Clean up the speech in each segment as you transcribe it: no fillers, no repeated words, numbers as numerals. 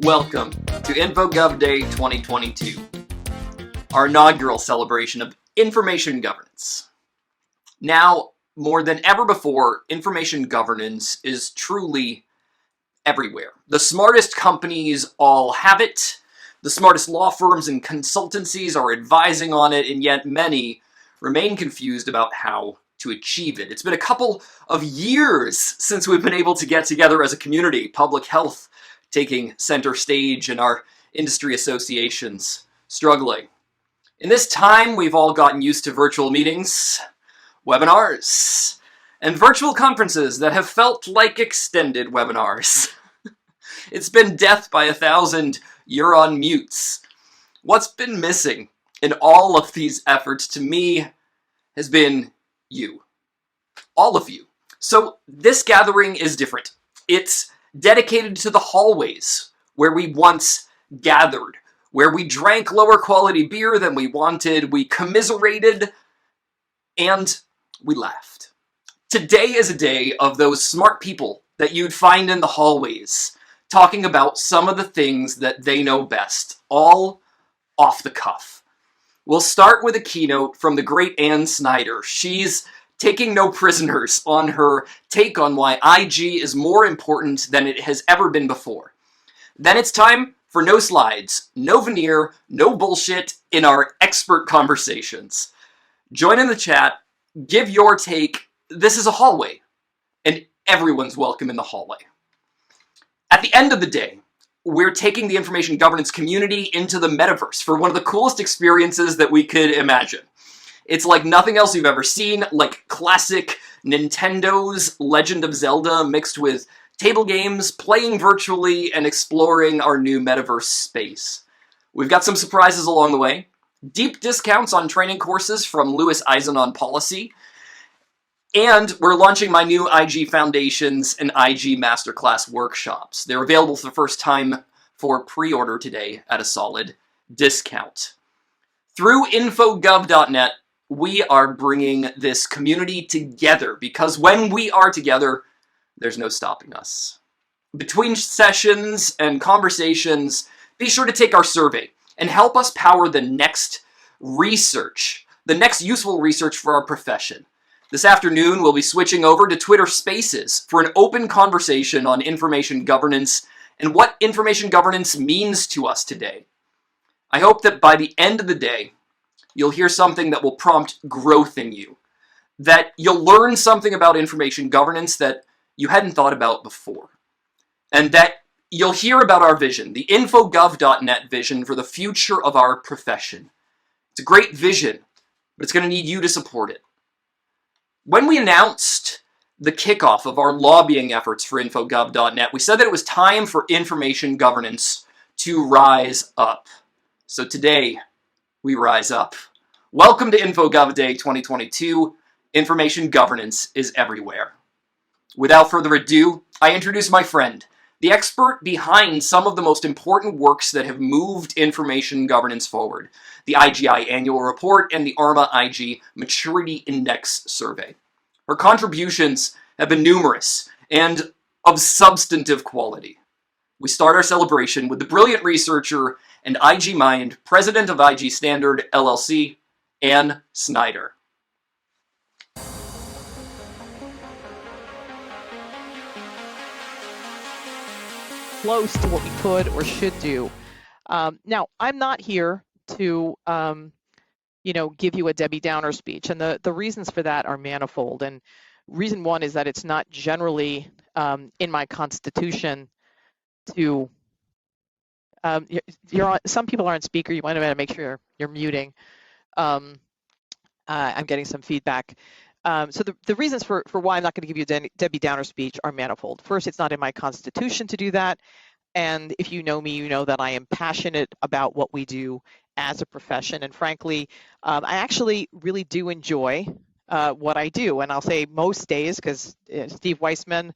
Welcome to InfoGov Day 2022, our inaugural celebration of information governance. Now, more than ever before, information governance is truly everywhere. The smartest companies all have it, the smartest law firms and consultancies are advising on it, and yet many remain confused about how to achieve it. It's been a couple of years since we've been able to get together as a community, public health taking center stage and our industry associations struggling. In this time, we've all gotten used to virtual meetings, webinars, and virtual conferences that have felt like extended webinars. It's been death by 1,000 you're on mutes. What's been missing in all of these efforts to me has been you. All of you. So this gathering is different. It's dedicated to the hallways where we once gathered, where we drank lower quality beer than we wanted, we commiserated, and we laughed. Today is a day of those smart people that you'd find in the hallways, talking about some of the things that they know best, all off the cuff. We'll start with a keynote from the great Snyder. She's taking no prisoners on her take on why IG is more important than it has ever been before. Then it's time for no slides, no veneer, no bullshit in our expert conversations. Join in the chat, give your take. This is a hallway, and everyone's welcome in the hallway. At the end of the day, we're taking the information governance community into the metaverse for one of the coolest experiences that we could imagine. It's like nothing else you've ever seen, like classic Nintendo's Legend of Zelda mixed with table games, playing virtually, and exploring our new metaverse space. We've got some surprises along the way, deep discounts on training courses from Louis Eisen on policy, and we're launching my new IG Foundations and IG Masterclass workshops. They're available for the first time for pre-order today at a solid discount. Through infogov.net, we are bringing this community together because when we are together, there's no stopping us. Between sessions and conversations, be sure to take our survey and help us power the next research, the next useful research for our profession. This afternoon, we'll be switching over to Twitter Spaces for an open conversation on information governance and what information governance means to us today. I hope that by the end of the day, you'll hear something that will prompt growth in you, that you'll learn something about information governance that you hadn't thought about before, and that you'll hear about our vision, the infogov.net vision for the future of our profession. It's a great vision, but it's going to need you to support it. When we announced the kickoff of our lobbying efforts for infogov.net, we said that it was time for information governance to rise up. So today, we rise up. Welcome to InfoGov Day 2022. Information governance is everywhere. Without further ado, I introduce my friend, the expert behind some of the most important works that have moved information governance forward, the IGI Annual Report and the ARMA IG Maturity Index Survey. Her contributions have been numerous and of substantive quality. We start our celebration with the brilliant researcher and IG Mind, president of IG Standard, LLC, Snyder. Close to what we could or should do. Now, I'm not here to, give you a Debbie Downer speech, and the reasons for that are manifold. And reason one is that it's not generally in my constitution to. Some people aren't speaker. You might have to make sure you're muting. I'm getting some feedback. So the reasons for why I'm not going to give you a Debbie Downer speech are manifold. First, it's not in my constitution to do that. And if you know me, you know that I am passionate about what we do as a profession. And frankly, I actually really do enjoy what I do. And I'll say most days, because Steve Weissman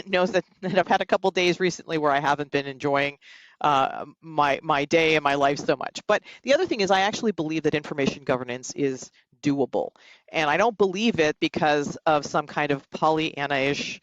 knows that I've had a couple days recently where I haven't been enjoying my day and my life so much. But the other thing is I actually believe that information governance is doable. And I don't believe it because of some kind of Pollyanna-ish,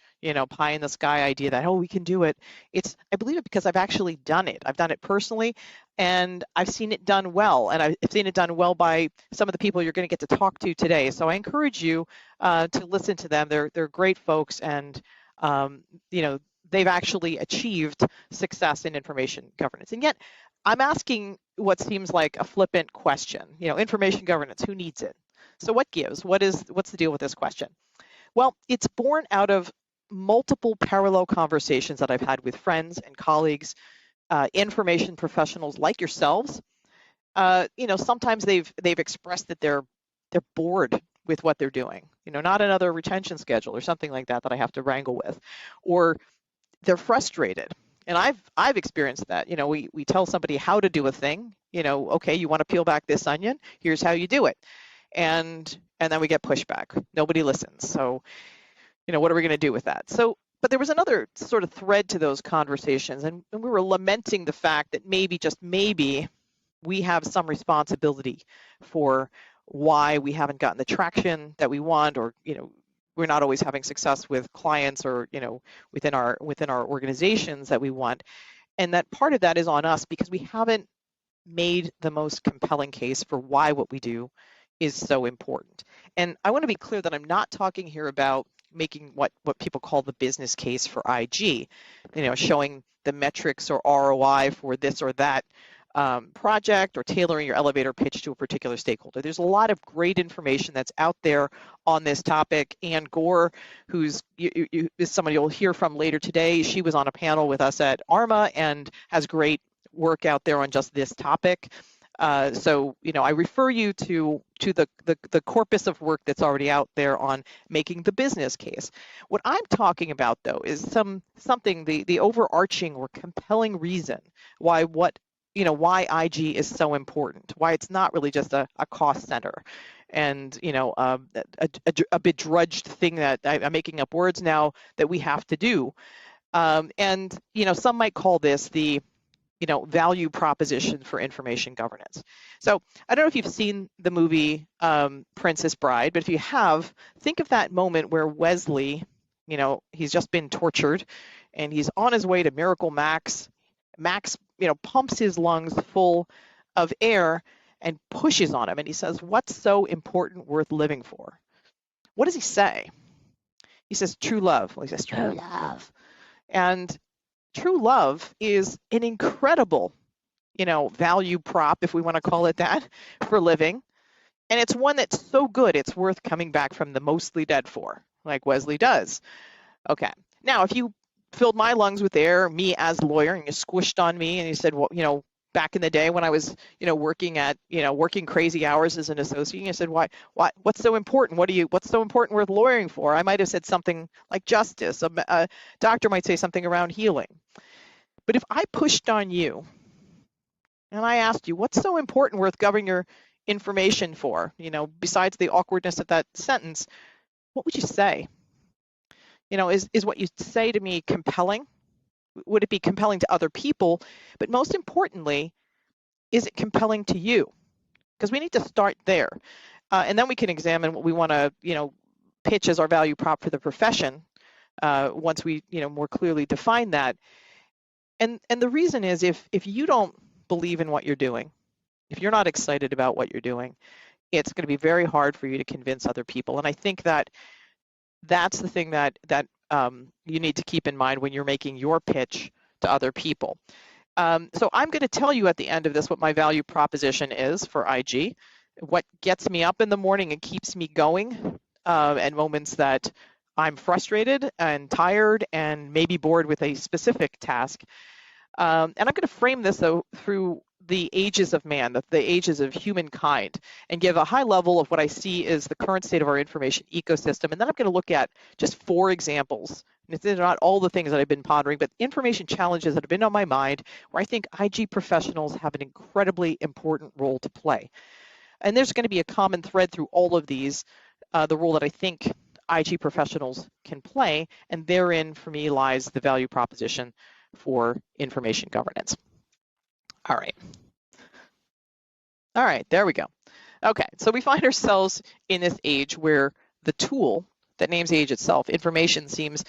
pie in the sky idea that, oh, we can do it. I believe it because I've actually done it. I've done it personally, and I've seen it done well. And I've seen it done well by some of the people you're going to get to talk to today. So I encourage you to listen to them. They're great folks, and they've actually achieved success in information governance. And yet, I'm asking what seems like a flippant question. Information governance, who needs it? So what gives? What's the deal with this question? Well, it's born out of multiple parallel conversations that I've had with friends and colleagues, information professionals like yourselves. Sometimes they've expressed that they're bored with what they're doing. Not another retention schedule or something like that I have to wrangle with, or they're frustrated. And I've experienced that. We tell somebody how to do a thing. Okay, you want to peel back this onion? Here's how you do it. And then we get pushback. Nobody listens. So, what are we going to do with that? So, but there was another sort of thread to those conversations, and we were lamenting the fact that maybe, just maybe, we have some responsibility for why we haven't gotten the traction that we want, or we're not always having success with clients, or within our organizations that we want. And that part of that is on us because we haven't made the most compelling case for why what we do is so important. And I want to be clear that I'm not talking here about making what people call the business case for IG, showing the metrics or ROI for this or that project, or tailoring your elevator pitch to a particular stakeholder. There's a lot of great information that's out there on this topic. Ann Gore, who's is somebody you'll hear from later today, she was on a panel with us at ARMA and has great work out there on just this topic. So I refer you to the corpus of work that's already out there on making the business case. What I'm talking about, though, is something the overarching or compelling reason why IG is so important, why it's not really just a cost center and a begrudged thing that I'm making up words now that we have to do. And some might call this the value proposition for information governance. So I don't know if you've seen the movie Princess Bride, but if you have, think of that moment where Wesley, he's just been tortured and he's on his way to Miracle Max. Max, pumps his lungs full of air and pushes on him. And he says, "What's so important worth living for?" What does he say? He says, "True love." Well, he says, "True love." And true love is an incredible, value prop, if we want to call it that, for living. And it's one that's so good, it's worth coming back from the mostly dead for, like Wesley does. Okay. Now, if you filled my lungs with air, me as a lawyer, and you squished on me and you said, well, back in the day when I was, working crazy hours as an associate, you said, what's so important? What's so important worth lawyering for? I might have said something like justice. A doctor might say something around healing. But if I pushed on you and I asked you, what's so important worth governing your information for, besides the awkwardness of that sentence, what would you say? Is what you say to me compelling? Would it be compelling to other people? But most importantly, is it compelling to you? Because we need to start there. And then we can examine what we want to, pitch as our value prop for the profession once we, more clearly define that. And the reason is if you don't believe in what you're doing, if you're not excited about what you're doing, it's going to be very hard for you to convince other people. And I think that that's the thing that you need to keep in mind when you're making your pitch to other people. So I'm going to tell you at the end of this what my value proposition is for IG, what gets me up in the morning and keeps me going at moments that I'm frustrated and tired and maybe bored with a specific task. And I'm going to frame this, though, through the ages of man, the ages of humankind, and give a high level of what I see is the current state of our information ecosystem. And then I'm going to look at just 4 examples. And they're not all the things that I've been pondering, but information challenges that have been on my mind where I think IG professionals have an incredibly important role to play. And there's going to be a common thread through all of these, the role that I think IG professionals can play, and therein, for me, lies the value proposition for information governance. All right, there we go. Okay, so we find ourselves in this age where the tool that names age itself, information, seems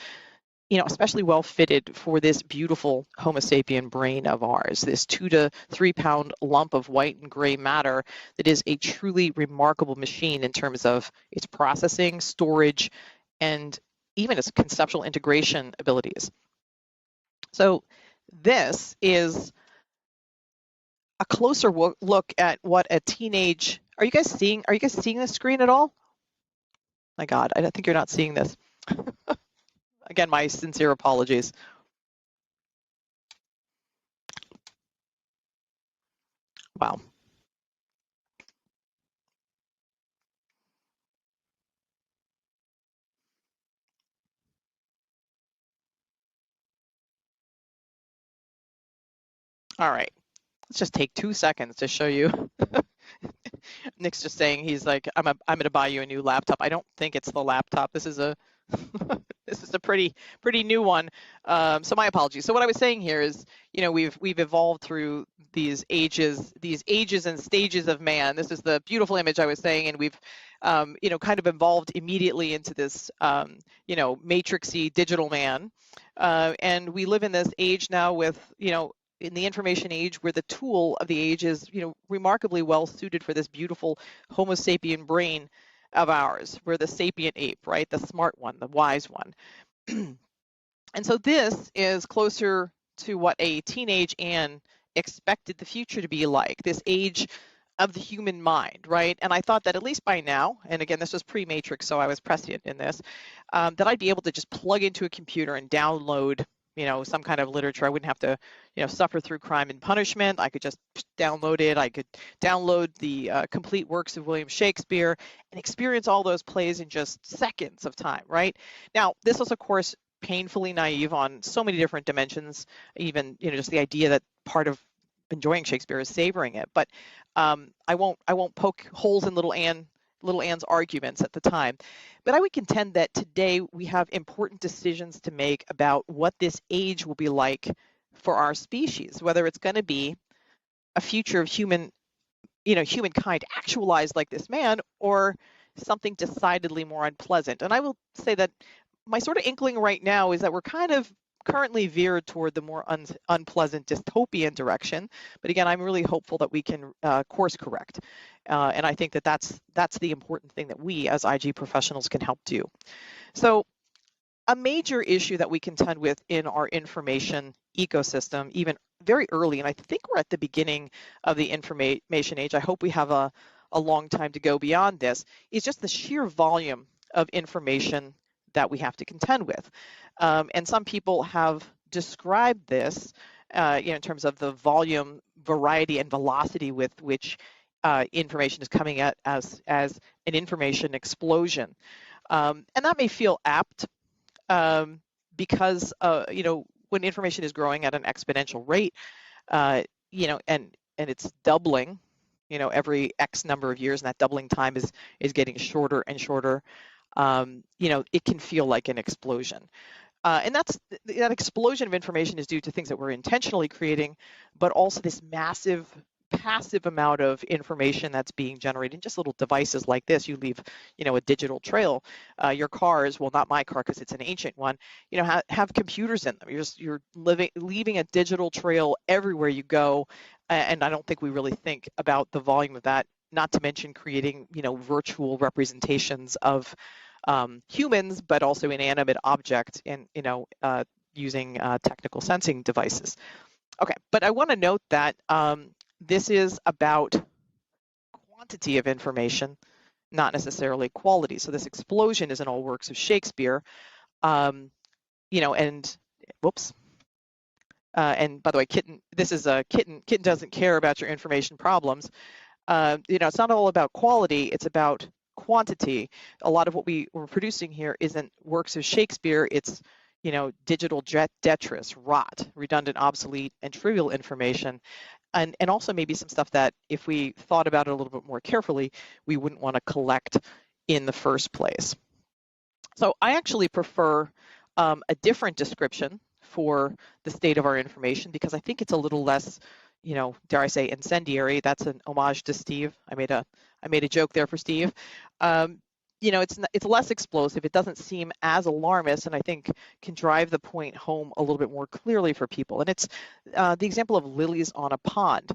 especially well fitted for this beautiful Homo sapien brain of ours, this 2 to 3 pound lump of white and gray matter that is a truly remarkable machine in terms of its processing, storage, and even its conceptual integration abilities. So this is a closer look at what a teenage, are you guys seeing this screen at all? My God, I don't think you're not seeing this. Again, my sincere apologies. Wow. All right, let's just take 2 seconds to show you. Nick's just saying, he's like, I'm going to buy you a new laptop. I don't think it's the laptop. This is a this is a pretty new one. So my apologies. So what I was saying here is, we've evolved through these ages and stages of man. This is the beautiful image I was saying, and we've kind of evolved immediately into this matrixy digital man, and we live in this age now with in the information age, where the tool of the age is remarkably well suited for this beautiful Homo sapien brain of ours. We're the sapient ape, right? The smart one, the wise one. And so this is closer to what a teenage Anne expected the future to be like, this age of the human mind, right? And I thought that at least by now, and again, this was pre-Matrix, so I was prescient in this, that I'd be able to just plug into a computer and download some kind of literature. I wouldn't have to, suffer through crime and punishment. I could just download it. I could download the complete works of William Shakespeare and experience all those plays in just seconds of time, right? Now, this was, of course, painfully naive on so many different dimensions, even, just the idea that part of enjoying Shakespeare is savoring it. But I won't poke holes in little Anne's arguments at the time. But I would contend that today we have important decisions to make about what this age will be like for our species, whether it's going to be a future of humankind actualized like this man, or something decidedly more unpleasant. And I will say that my sort of inkling right now is that we're kind of currently veered toward the more unpleasant dystopian direction. But again, I'm really hopeful that we can course correct. And I think that that's the important thing that we as IG professionals can help do. So a major issue that we contend with in our information ecosystem, even very early, and I think we're at the beginning of the information age, I hope we have a long time to go beyond this, is just the sheer volume of information that we have to contend with. And some people have described this in terms of the volume, variety, and velocity with which information is coming at as an information explosion. And that may feel apt because when information is growing at an exponential rate, and it's doubling, every X number of years, and that doubling time is getting shorter and shorter, it can feel like an explosion. And that explosion of information is due to things that we're intentionally creating, but also this massive passive amount of information that's being generated in just little devices like this. You leave, a digital trail. Your cars, well, not my car because it's an ancient one, have computers in them. You're leaving a digital trail everywhere you go, and I don't think we really think about the volume of that. Not to mention creating, virtual representations of humans, but also inanimate objects, and using technical sensing devices. Okay, but I want to note that this is about quantity of information, not necessarily quality. So this explosion is in all works of Shakespeare, and whoops. And by the way, Kitten, this is a Kitten. Kitten doesn't care about your information problems. It's not all about quality, it's about quantity. A lot of what we're producing here isn't works of Shakespeare, it's digital detritus, rot, redundant, obsolete, and trivial information, and also maybe some stuff that if we thought about it a little bit more carefully, we wouldn't want to collect in the first place. So I actually prefer a different description for the state of our information, because I think it's a little less dare I say, incendiary. That's an homage to Steve. I made a joke there for Steve. It's less explosive. It doesn't seem as alarmist, and I think can drive the point home a little bit more clearly for people. And it's the example of lilies on a pond.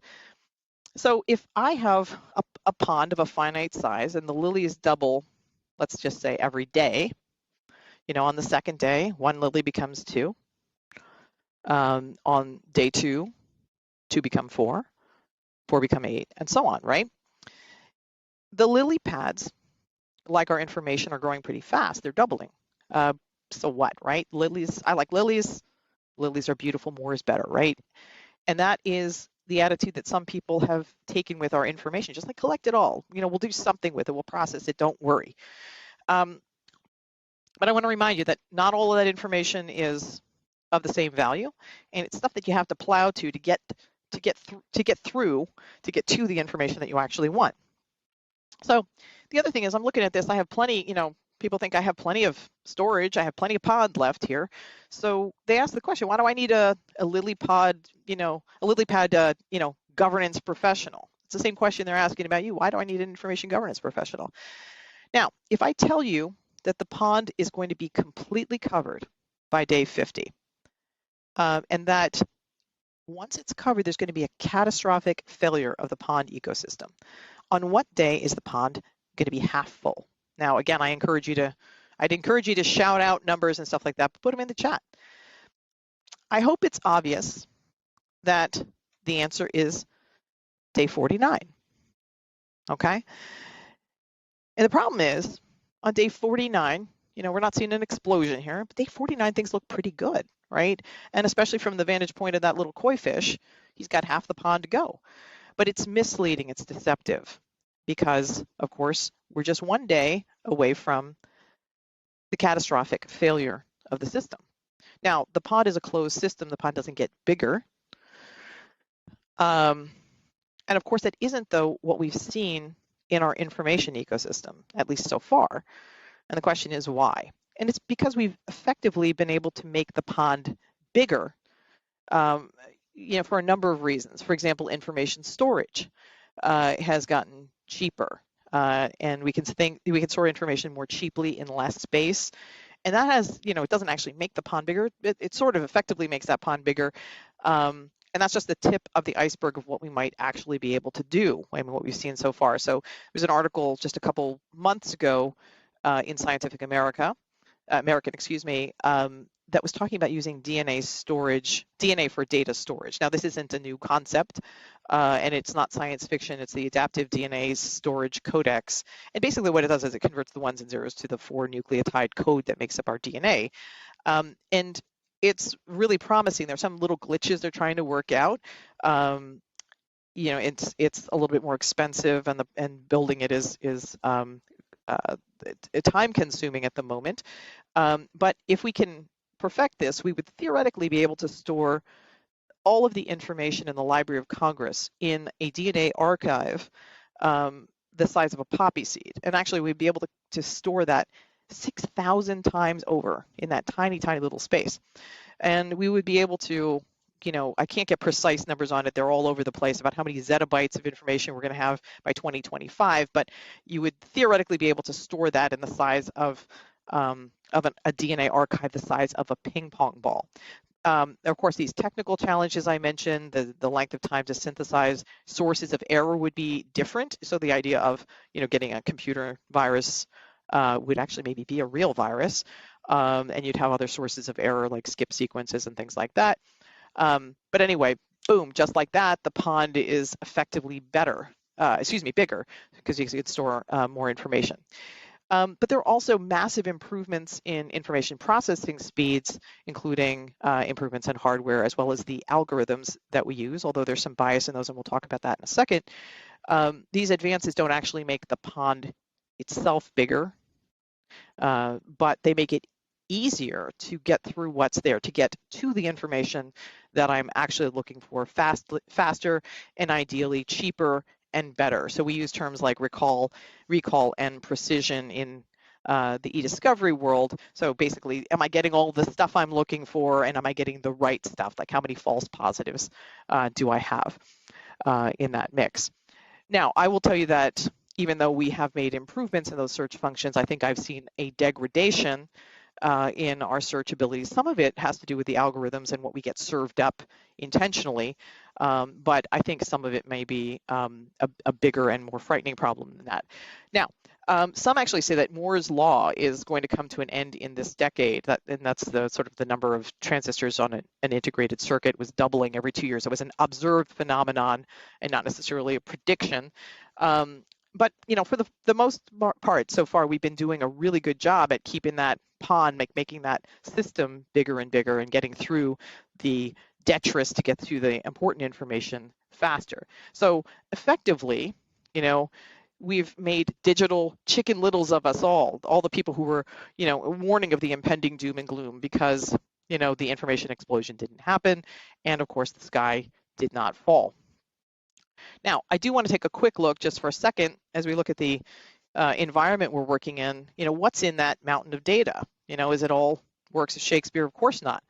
So if I have a pond of a finite size and the lilies double, let's just say every day, on the second day, 1 lily becomes 2. On day 2, 2 become 4, 4 become 8, and so on, right? The lily pads, like our information, are growing pretty fast. They're doubling. So what, right? Lilies, I like lilies. Lilies are beautiful. More is better, right? And that is the attitude that some people have taken with our information, just like collect it all. We'll do something with it. We'll process it. Don't worry. But I want to remind you that not all of that information is of the same value, and it's stuff that you have to plow to get to the information that you actually want. So the other thing is, I'm looking at this. I have plenty. People think I have plenty of storage. I have plenty of pod left here. So they ask the question, why do I need a lily pad governance professional? It's the same question they're asking about you. Why do I need an information governance professional? Now, if I tell you that the pond is going to be completely covered by day 50, and that once it's covered, there's going to be a catastrophic failure of the pond ecosystem. On what day is the pond going to be half full? Now, again, I'd encourage you to shout out numbers and stuff like that, but put them in the chat. I hope it's obvious that the answer is day 49, okay? And the problem is, on day 49, we're not seeing an explosion here, but day 49, things look pretty good, right? And especially from the vantage point of that little koi fish, he's got half the pond to go. But it's misleading, it's deceptive, because, of course, we're just one day away from the catastrophic failure of the system. Now, the pond is a closed system. The pond doesn't get bigger. And of course, that isn't, though, what we've seen in our information ecosystem, at least so far. And the question is why? And it's because we've effectively been able to make the pond bigger, for a number of reasons. For example, information storage has gotten cheaper, and we can store information more cheaply in less space. And that has, it doesn't actually make the pond bigger. It sort of effectively makes that pond bigger. And that's just the tip of the iceberg of what we might actually be able to do, what we've seen so far. So there's an article just a couple months ago in Scientific American, that was talking about using DNA for data storage. Now, this isn't a new concept, and it's not science fiction. It's the Adaptive DNA Storage Codex. And basically what it does is it converts the ones and zeros to the 4 nucleotide code that makes up our DNA. And it's really promising. There's some little glitches they're trying to work out. It's a little bit more expensive, and building it is time consuming at the moment. But if we can perfect this, we would theoretically be able to store all of the information in the Library of Congress in a DNA archive the size of a poppy seed. And actually, we'd be able to store that 6,000 times over in that tiny, tiny little space. And we would be able to, I can't get precise numbers on it. They're all over the place about how many zettabytes of information we're going to have by 2025. But you would theoretically be able to store that in the size of a DNA archive the size of a ping pong ball. Of course, these technical challenges I mentioned, the length of time to synthesize, sources of error would be different. So the idea of getting a computer virus would actually maybe be a real virus, and you'd have other sources of error like skip sequences and things like that. But anyway, boom, just like that, the pond is effectively bigger, because you could store more information. But there are also massive improvements in information processing speeds, including improvements in hardware, as well as the algorithms that we use, although there's some bias in those, and we'll talk about that in a second. These advances don't actually make the pond itself bigger, but they make it easier to get through what's there, to get to the information that I'm actually looking for faster, and ideally cheaper and better. So we use terms like recall, and precision in the e-discovery world. So basically, am I getting all the stuff I'm looking for, and am I getting the right stuff? Like how many false positives do I have in that mix? Now, I will tell you that even though we have made improvements in those search functions, I think I've seen a degradation in our search abilities. Some of it has to do with the algorithms and what we get served up intentionally, but I think some of it may be a bigger and more frightening problem than that. Now, some actually say that Moore's law is going to come to an end in this decade, and that's the sort of the number of transistors on an integrated circuit was doubling every 2 years. It was an observed phenomenon and not necessarily a prediction. But for the most part so far, we've been doing a really good job at keeping that pond, making that system bigger and bigger, and getting through the detritus to get through the important information faster. So effectively, we've made digital chicken littles of us all the people who were, warning of the impending doom and gloom because, the information explosion didn't happen, and of course the sky did not fall. Now, I do want to take a quick look just for a second as we look at the environment we're working in. What's in that mountain of data? Is it all works of Shakespeare? Of course not.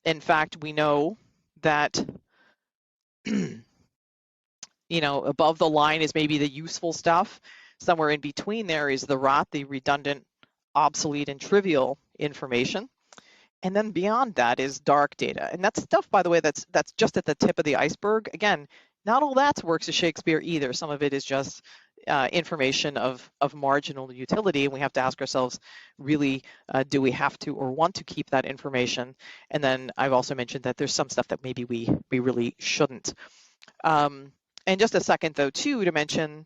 In fact, we know that above the line is maybe the useful stuff. Somewhere in between there is the rot, the redundant, obsolete, and trivial information. And then beyond that is dark data. And that's stuff, by the way, that's just at the tip of the iceberg. Again, not all that's works of Shakespeare either. Some of it is just information of marginal utility, and we have to ask ourselves, really, do we have to or want to keep that information? And then I've also mentioned that there's some stuff that maybe we really shouldn't. And just a second, though, too, to mention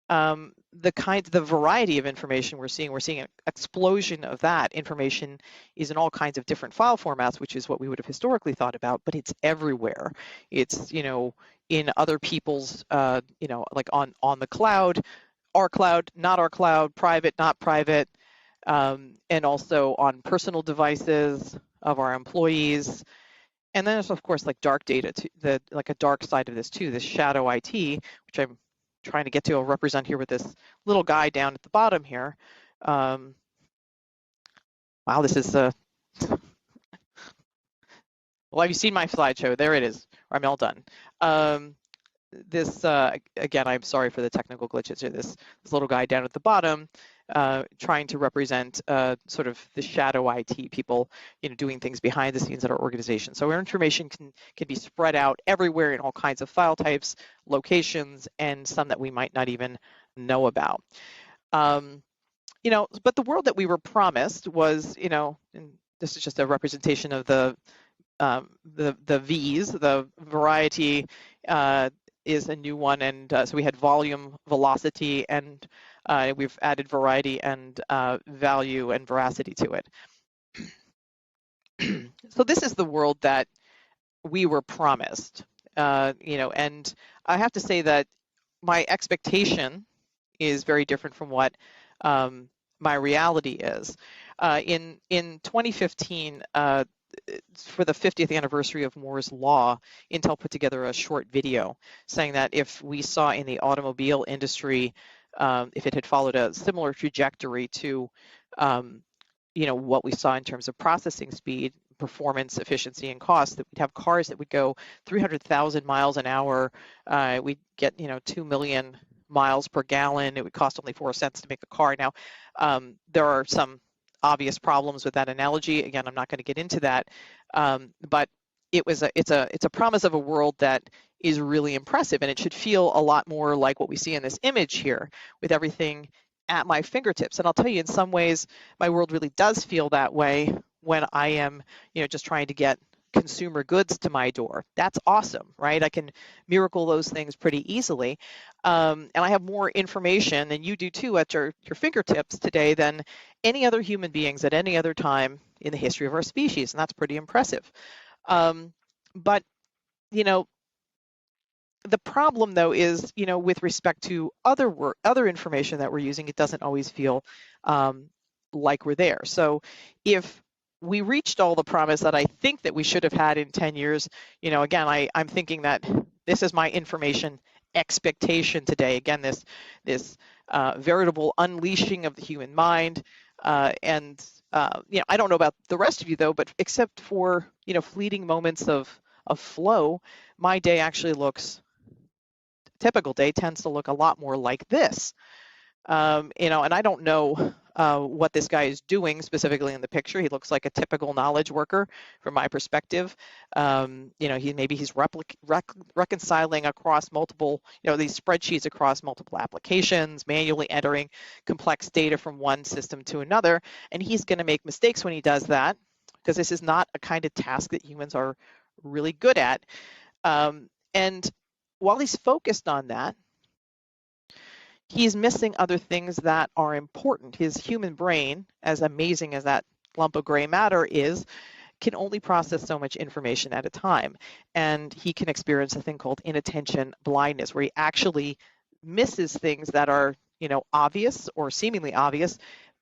the variety of information we're seeing. We're seeing an explosion of that. Information is in all kinds of different file formats, which is what we would have historically thought about, but it's everywhere. It's, in other people's, like on the cloud, our cloud, not our cloud, private, not private, and also on personal devices of our employees. And then there's, of course, like dark data, like a dark side of this too, this shadow IT, which I'm trying to get to. I'll represent here with this little guy down at the bottom here. Wow, this is well, have you seen my slideshow? There it is. I'm all done. This again, I'm sorry for the technical glitches here. This little guy down at the bottom, trying to represent sort of the shadow IT people, doing things behind the scenes at our organization. So our information can be spread out everywhere in all kinds of file types, locations, and some that we might not even know about. But the world that we were promised was, and this is just a representation of the V's, the variety is a new one, and so we had volume, velocity, and we've added variety and value and veracity to it. So this is the world that we were promised, and I have to say that my expectation is very different from what my reality is. In 2015, for the 50th anniversary of Moore's Law, Intel put together a short video saying that if we saw in the automobile industry, if it had followed a similar trajectory to, what we saw in terms of processing speed, performance, efficiency, and cost, that we'd have cars that would go 300,000 miles an hour. We'd get, 2 million miles per gallon. It would cost only 4 cents to make a car. Now, there are some obvious problems with that analogy. Again, I'm not going to get into that, but it's a promise of a world that is really impressive, and it should feel a lot more like what we see in this image here, with everything at my fingertips. And I'll tell you, in some ways, my world really does feel that way when I am, just trying to get consumer goods to my door. That's awesome, right? I can miracle those things pretty easily. And I have more information, and you do too, at your fingertips today than any other human beings at any other time in the history of our species, and that's pretty impressive. But, the problem, though, is, with respect to other information that we're using, it doesn't always feel like we're there. So if we reached all the promise that I think that we should have had in 10 years, again, I'm thinking that this is my information expectation today. Again, this veritable unleashing of the human mind. I don't know about the rest of you though, but except for fleeting moments of flow, my day actually looks, typical day tends to look a lot more like this. And I don't know what this guy is doing specifically in the picture. He looks like a typical knowledge worker from my perspective. He's reconciling across multiple, these spreadsheets across multiple applications, manually entering complex data from one system to another. And he's going to make mistakes when he does that, because this is not a kind of task that humans are really good at. And while he's focused on that, he's missing other things that are important. His human brain, as amazing as that lump of gray matter is, can only process so much information at a time. And he can experience a thing called inattention blindness, where he actually misses things that are, obvious or seemingly obvious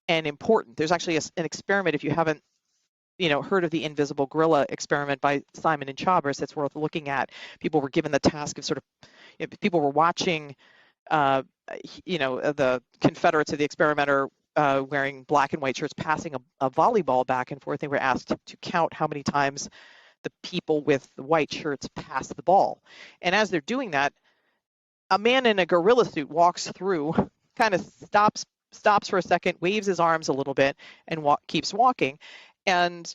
and important. There's actually an experiment, if you haven't heard of the invisible gorilla experiment by Simon and Chabris, that's worth looking at. People were given the task of people were watching the Confederates of the experimenter wearing black and white shirts passing a volleyball back and forth. They were asked to count how many times the people with the white shirts passed the ball. And as they're doing that, a man in a gorilla suit walks through, kind of stops for a second, waves his arms a little bit, and keeps walking. And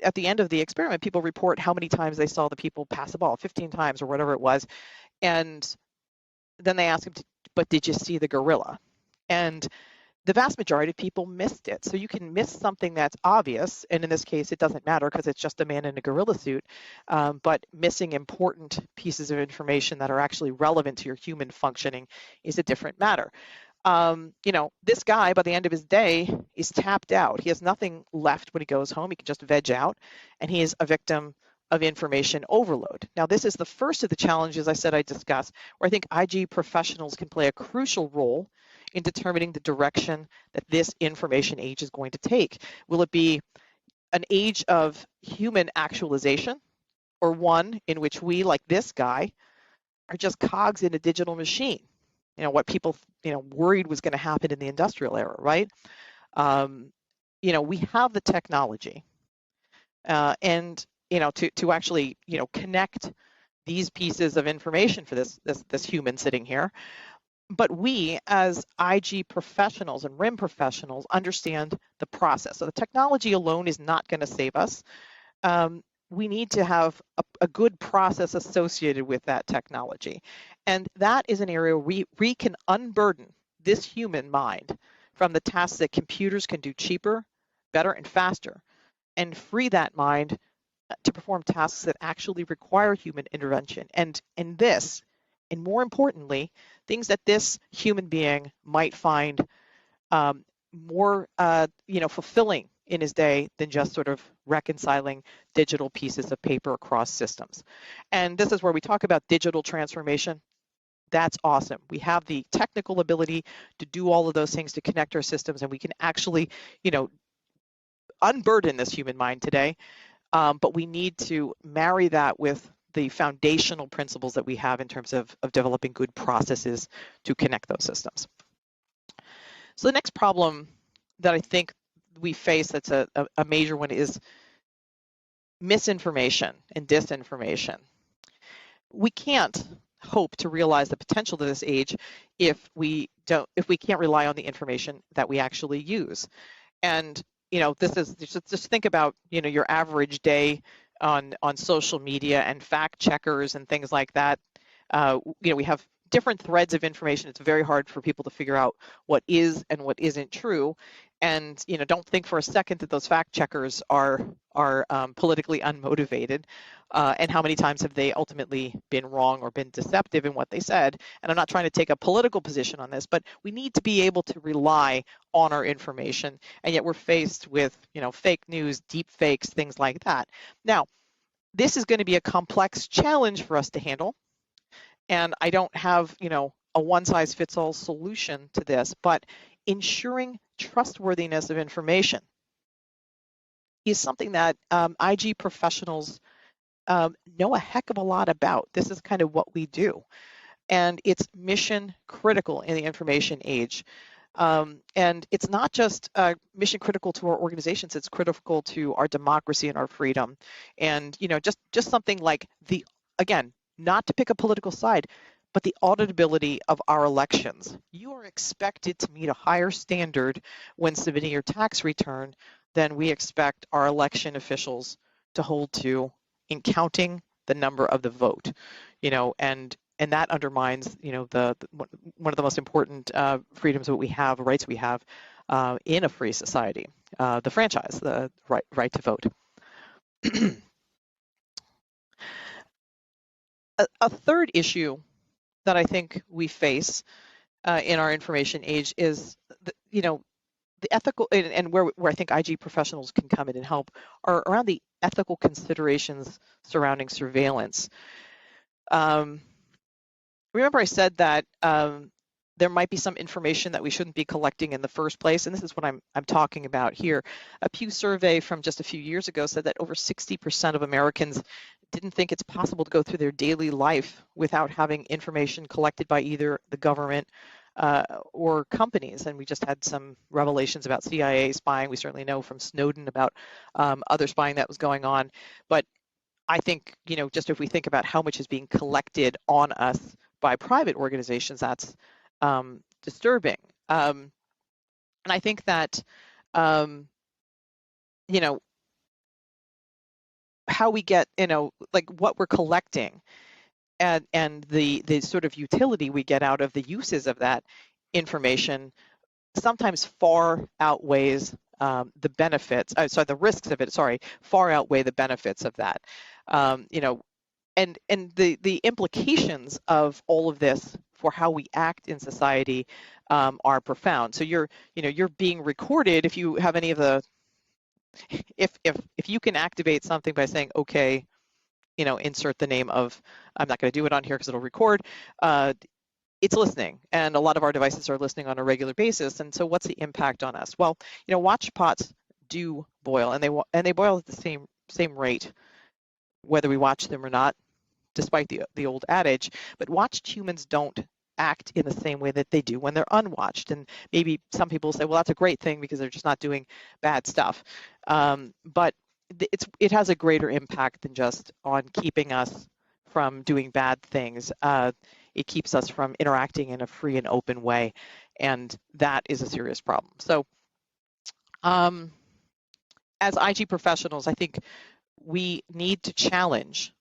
at the end of the experiment, people report how many times they saw the people pass the ball, 15 times or whatever it was. And then they ask him, but did you see the gorilla? And the vast majority of people missed it. So you can miss something that's obvious, and in this case, it doesn't matter because it's just a man in a gorilla suit, but missing important pieces of information that are actually relevant to your human functioning is a different matter. This guy, by the end of his day, is tapped out. He has nothing left when he goes home. He can just veg out, and he is a victim of information overload. Now, this is the first of the challenges I said I discussed, where I think IG professionals can play a crucial role in determining the direction that this information age is going to take. Will it be an age of human actualization, or one in which we, like this guy, are just cogs in a digital machine? What people worried was going to happen in the industrial era, right? We have the technology, and to actually connect these pieces of information for this human sitting here. But we, as IG professionals and RIM professionals, understand the process. So the technology alone is not going to save us. We need to have a good process associated with that technology. And that is an area where we can unburden this human mind from the tasks that computers can do cheaper, better, and faster, and free that mind to perform tasks that actually require human intervention. And more importantly, things that this human being might find more fulfilling in his day than just sort of reconciling digital pieces of paper across systems. And this is where we talk about digital transformation. That's awesome. We have the technical ability to do all of those things, to connect our systems, and we can actually unburden this human mind today. But we need to marry that with the foundational principles that we have in terms of developing good processes to connect those systems. So the next problem that I think we face that's a major one is misinformation and disinformation. We can't hope to realize the potential of this age if we can't rely on the information that we actually use. And this is just think about your average day on social media and fact checkers and things like that. We have different threads of information. It's very hard for people to figure out what is and what isn't true. And don't think for a second that those fact checkers are politically unmotivated. And how many times have they ultimately been wrong or been deceptive in what they said? And I'm not trying to take a political position on this, but we need to be able to rely on our information. And yet we're faced with fake news, deep fakes, things like that. Now, this is going to be a complex challenge for us to handle. And I don't have a one-size-fits-all solution to this, but ensuring trustworthiness of information is something that IG professionals know a heck of a lot about. This is kind of what we do. and it's mission critical in the information age. And it's not just mission critical to our organizations, it's critical to our democracy and our freedom. And, just something like again, not to pick a political side, but the auditability of our elections. You are expected to meet a higher standard when submitting your tax return than we expect our election officials to hold to in counting the number of the vote, and that undermines, one of the most important freedoms that we have, rights we have in a free society, the franchise, the right to vote. A third issue that I think we face in our information age is, the ethical, and where I think IG professionals can come in and help, are around the ethical considerations surrounding surveillance. Remember I said that there might be some information that we shouldn't be collecting in the first place, and this is what I'm talking about here. A Pew survey from just a few years ago said that over 60% of Americans didn't think it's possible to go through their daily life without having information collected by either the government or companies. And we just had some revelations about CIA spying. We certainly know from Snowden about other spying that was going on. But I think, just if we think about how much is being collected on us by private organizations, that's disturbing. And I think that, how we get, like what we're collecting and the sort of utility we get out of the uses of that information sometimes far outweighs the benefits, the risks of it, far outweigh the benefits of that. And the implications of all of this for how we act in society are profound. So you're being recorded if you have any of the, if you can activate something by saying, okay, insert the name of, I'm not going to do it on here because it'll record, it's listening, and a lot of our devices are listening on a regular basis. And so what's the impact on us? Well, watch pots do boil, and they boil at the same rate whether we watch them or not, despite the old adage. But watched humans don't act in the same way that they do when they're unwatched. And maybe some people say, well, that's a great thing because they're just not doing bad stuff. But it has a greater impact than just on keeping us from doing bad things. It keeps us from interacting in a free and open way, and that is a serious problem. So as IG professionals, I think we need to challenge,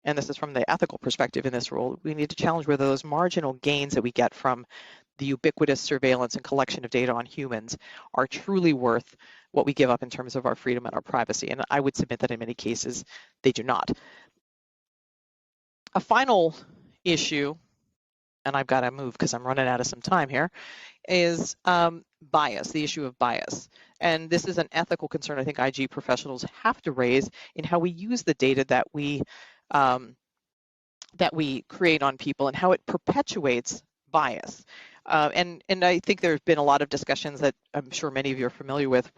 and this is from the ethical perspective in this role, we need to challenge whether those marginal gains that we get from the ubiquitous surveillance and collection of data on humans are truly worth what we give up in terms of our freedom and our privacy. And I would submit that in many cases, they do not. A final issue, and I've got to move because I'm running out of some time here, is bias, the issue of bias. And this is an ethical concern I think IG professionals have to raise in how we use the data that we create on people and how it perpetuates bias. And I think there's been a lot of discussions that I'm sure many of you are familiar with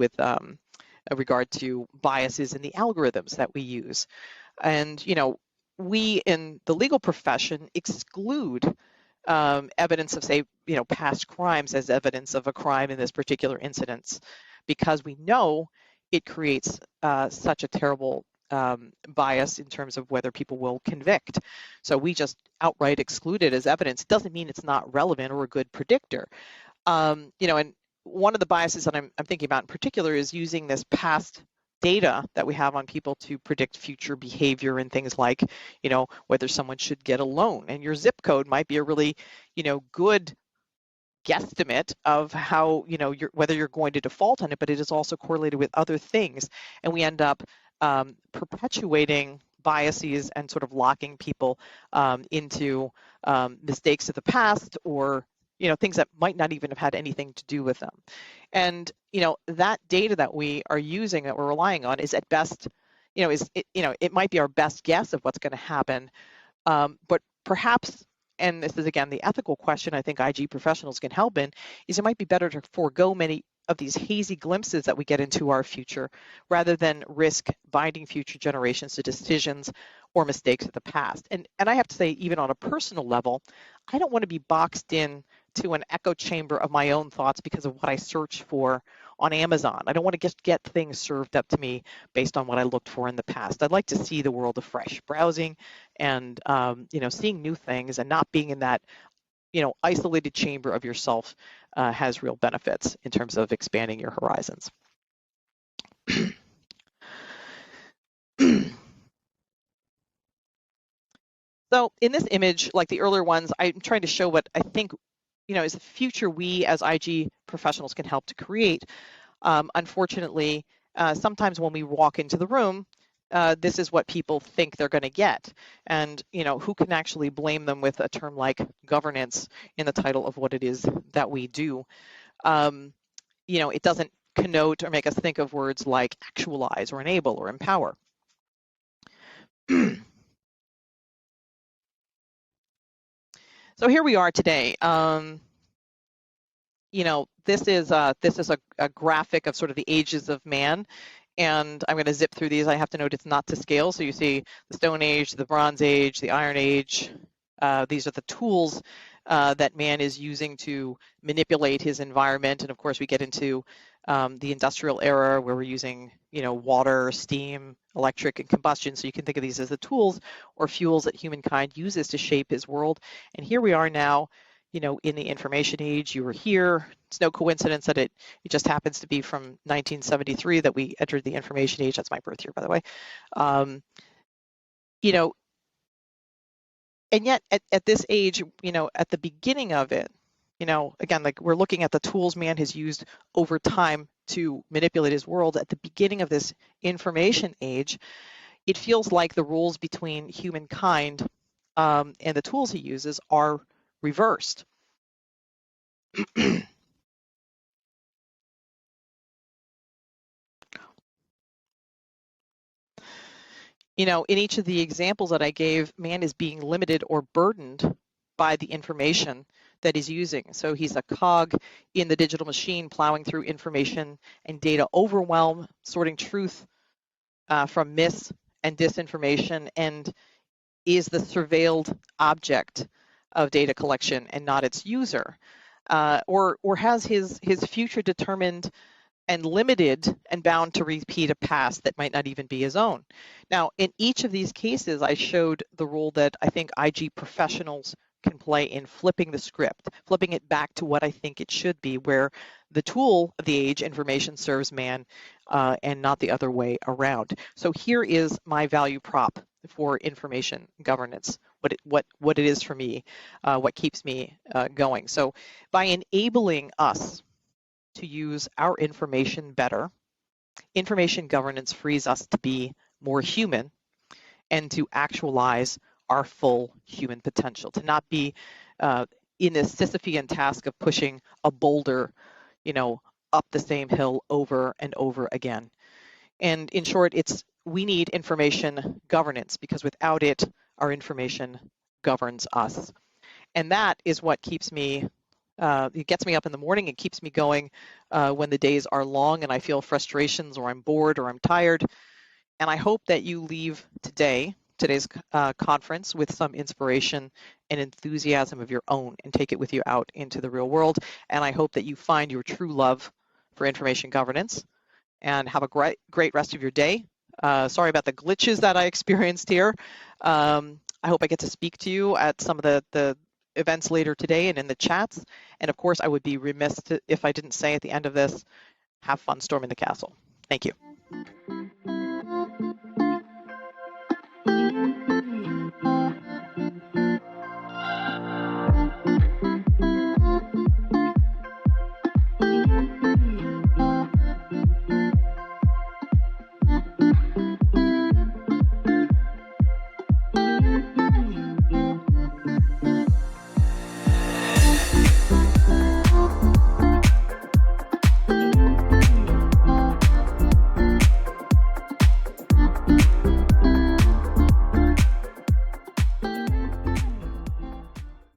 regard to biases in the algorithms that we use. And, we in the legal profession exclude evidence of, say, past crimes as evidence of a crime in this particular incident, because we know it creates such a terrible bias in terms of whether people will convict. So we just outright exclude it as evidence. It doesn't mean it's not relevant or a good predictor. And one of the biases that I'm thinking about in particular is using this past data that we have on people to predict future behavior and things like, whether someone should get a loan. And your zip code might be a really, good guesstimate of how, whether you're going to default on it, but it is also correlated with other things. And we end up perpetuating biases and sort of locking people into mistakes of the past, or things that might not even have had anything to do with them. And that data that we are using, that we're relying on, is at best, it might be our best guess of what's going to happen, but perhaps, and this is again the ethical question I think IG professionals can help in, is it might be better to forego many of these hazy glimpses that we get into our future, rather than risk binding future generations to decisions or mistakes of the past. And I have to say, even on a personal level, I don't want to be boxed in to an echo chamber of my own thoughts because of what I search for on Amazon. I don't want to just get things served up to me based on what I looked for in the past. I'd like to see the world afresh, browsing and seeing new things, and not being in that isolated chamber of yourself has real benefits in terms of expanding your horizons. So in this image, like the earlier ones, I'm trying to show what I think is the future we as IG professionals can help to create. Unfortunately, sometimes when we walk into the room, this is what people think they're going to get. And, who can actually blame them with a term like governance in the title of what it is that we do? It doesn't connote or make us think of words like actualize or enable or empower. So here we are today. This is a graphic of sort of the ages of man, and I'm going to zip through these. I have to note it's not to scale. So you see the Stone Age, the Bronze Age, the Iron Age. These are the tools that man is using to manipulate his environment, and of course we get into the industrial era where we're using water, steam, electric, and combustion. So you can think of these as the tools or fuels that humankind uses to shape his world. And here we are now, in the information age. You were here. It's no coincidence that it just happens to be from 1973 that we entered the information age. That's my birth year, by the way. And yet at this age, at the beginning of it, again, like we're looking at the tools man has used over time to manipulate his world. At the beginning of this information age, it feels like the rules between humankind and the tools he uses are reversed. In each of the examples that I gave, man is being limited or burdened by the information that he's using. So he's a cog in the digital machine, plowing through information and data overwhelm, sorting truth from myths and disinformation, and is the surveilled object of data collection and not its user, or has his future determined and limited and bound to repeat a past that might not even be his own. Now, in each of these cases, I showed the role that I think IG professionals can play in flipping the script, flipping it back to what I think it should be, where the tool of the age, information, serves man, and not the other way around. So here is my value prop for information governance, what it is for me, what keeps me going. So by enabling us to use our information better, information governance frees us to be more human and to actualize our full human potential, to not be in this Sisyphean task of pushing a boulder, up the same hill over and over again. And in short, we need information governance, because without it, our information governs us. And that is what keeps me it gets me up in the morning. It keeps me going when the days are long and I feel frustrations, or I'm bored, or I'm tired. And I hope that you leave today's conference with some inspiration and enthusiasm of your own, and take it with you out into the real world. And I hope that you find your true love for information governance, and have a great rest of your day. Sorry about the glitches that I experienced here. I hope I get to speak to you at some of the events later today and in the chats. And of course, I would be remiss if I didn't say at the end of this, have fun storming the castle. Thank you.